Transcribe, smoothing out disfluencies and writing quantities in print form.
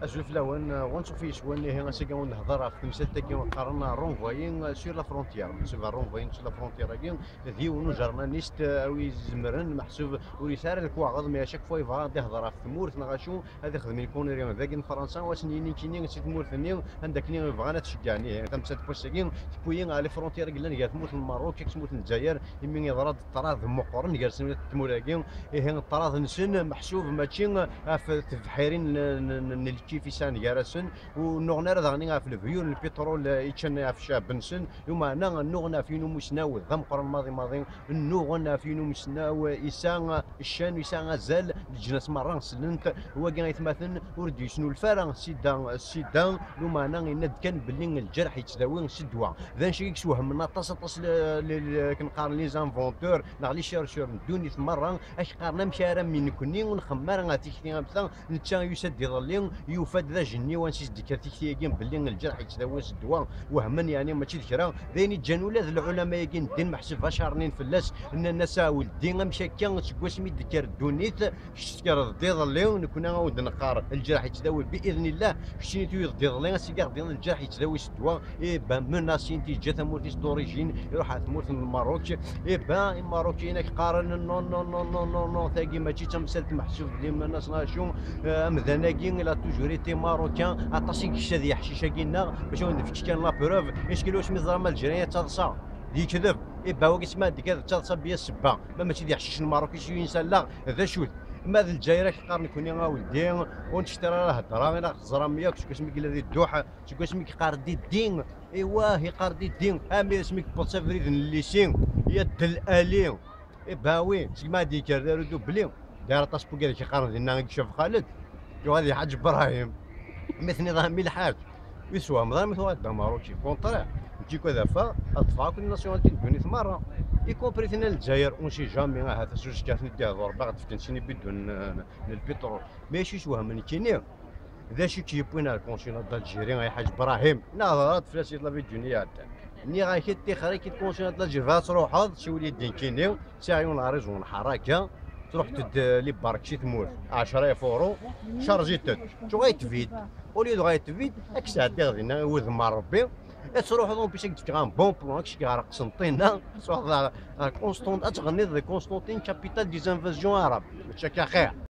اشوف لا ونشوف في شويه هنا سيكا ونهضر في تمثال تاكي ونقارن رونفوين سور لا فرونتيير سور لا رونفوين سور لا فرونتيير كي ديونو جرناليست وي زمرن محسوب وريسار الكواغض مي اشاك فوا يبغى يهضر في ثمورتنا غاشو هذا خدم يكون ريون ذاك فرنسا واش نيني كيني سي ثمورتني عندك ني بغانا تشجعني تمثال بوسكين تبوين على فرونتيير قلنا نقال ثمورت الماروك ثمورت الجزائر يمين يضرب الطراز مقرن جالسين تمولاكي هي الطراز نسن محسوب ماشي في البحيرين كيف يسان جالسن ونغنر ذغني في الفيول البترول يتشن في شاب بنسن يوم انا نغنا فينو مسناو ذم قرن ماضي نغنا فينو مسناو يسان الشان يسان زال الجنس مرة سلنت هو كان يتمثل ورد يسنو الفرن سيدان يوم انا يند كان بلين الجرح يتداوي سدوا ذا شي يكسوه من تصل كنقارن لي زانفونتور نغلي شيرشور دوني مرة اش قارنا مشارا من كوني ونخمر غاتيكتي مثلا نتا يسد يظلين يوفد ذا جني وانسيس ديكاتيكتي كين بلي الجرح يتداوي الدواء وهمن يعني ماشي ذكرى ذيني جانولا العلماء كين الدين محسب شهرين فلاس ان الناس ولدين مشاكل تقوسمي ذكر دونيت شكر ضلين نكون نعاود نقار الجرح يتداوي باذن الله شتيتو يضلين سيكار ديال الجرح يتداوي الدواء اي با مناسين تيجا ثمورتيس دوريجين يروح على ثمورت الماروك اي با الماروكيين قارن نو نو نو نو نو نو ثاقي ماشي تمثلت محسوب اللي من الناس ناشو مذناكي لا توجوريتي ماروكان اطاسي كشادي حشيشه كينا باش نفكش كان لا بروف يشكلوا واش مزرما الجريه تاصا دي كذب يبا هو كيسمى ديك تاصا بيا السبا ما ماشي دي حشيش الماروكي شي انسان لا ذا شوت ما ذا الجزائر كيقارن كوني ولدي ونشتري راه الهضره انا زراميه كسمي كي هذه الدوحه كسمي كيقاردي الدين ايوا يقاردي الدين امير سميك بوتسافريد الليسين يد الالين باوي سما ديك دارو دوبلي دار طاسبو كي كيقارن لنا كيشوف خالد شو هذه حاج ابراهيم مثل نظام الحاج يسوى نظام مثل هذا ماروكي كونطرا تجي كذا فا اطفال كل ناسيوناليتي دوني مره يكون ثنا الجزائر ونشي جامي هذا سوس كاف ندير دور باغ تفتنسيني بدون البترول ماشي شو من كيني ذا شي كيبوينا الكونسيونال دالجيري غاي حاج ابراهيم نظرات فلاسي لا في الدنيا ني غاي كي خريك الكونسيونال دالجيري تروح شي وليد دين كيني ساعيون عريزون حركه تروح لي بارك شي تموت 10,000 يورو شارجيت شو غيتفيد وليد غيتفيد هاك ساعه غادي وذ مع ربي تروح دونك باش تلقى بون بلان كشي كيعرق قسنطينه تروح كونستونت تغني كونستانتين كابيتال دي زانفازيون عرب ماشي خير